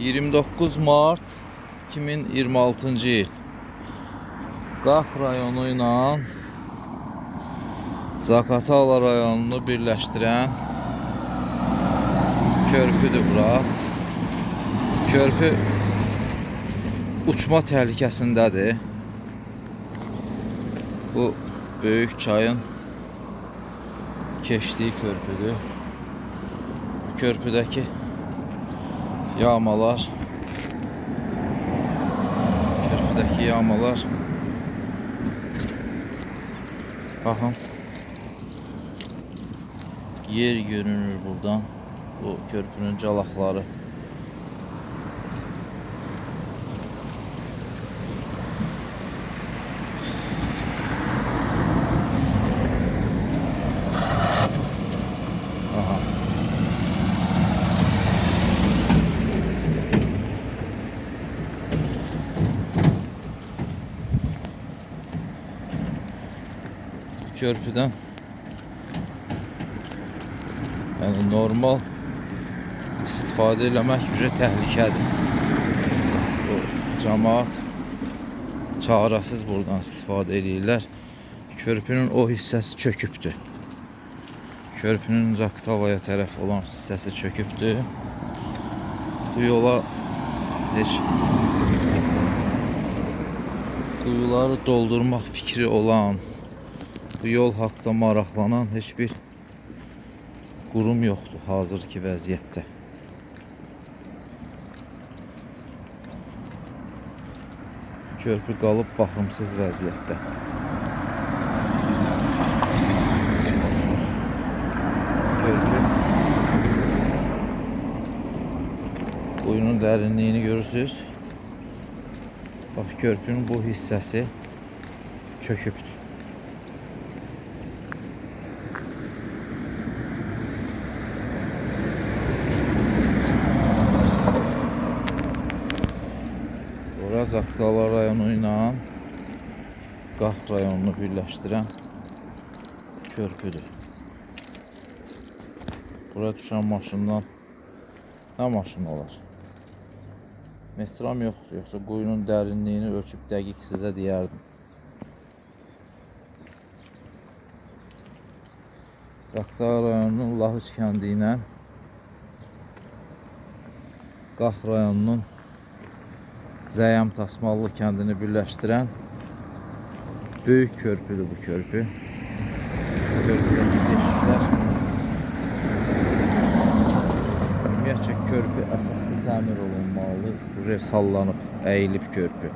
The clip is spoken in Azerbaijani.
29 Mart 2026-cı il Qax rayonu ilə Zaqatala rayonunu birləşdirən körpüdür bura. Körpü uçma təhlükəsindədir. Bu böyük çayın keçdiyi körpüdür. Körpüdəki yağmalar, körpüdəki yağmalar, baxın, yer görünür buradan, bu körpünün calaqları. Körpüdən yəni normal istifadə eləmək üzrə təhlükədir. Bu cəmaət çarəsiz buradan istifadə edirlər. Körpünün o hissəsi çökübdür. Körpünün Zaqatalaya tərəf olan hissəsi çökübdür. Bu yola heç quyuları doldurmaq fikri olan, bu yol haqqında maraqlanan heç bir qurum yoxdur hazırki vəziyyətdə. Körpü qalıb baxımsız vəziyyətdə. Körpü quyunun dərinliyini görürsünüz. Bax, körpünün bu hissəsi çökübdür. Zaqatala rayonu ilə Qax rayonunu birləşdirən körpüdür. Buraya düşən maşından nə maşın olar? Metram yoxdur, yoxsa quyunun dərinliyini ölçüb dəqiq sizə deyərdim. Zaqatala rayonunun Lahıc kəndi ilə Qax rayonunun Zəyam Tasmallı kəndini birləşdirən böyük körpüdür bu körpü. Körpüdəki geçişlər. Ümumiyyətcə körpü əsaslı təmir olunmalı. Buraya sallanıb, əyilib körpü.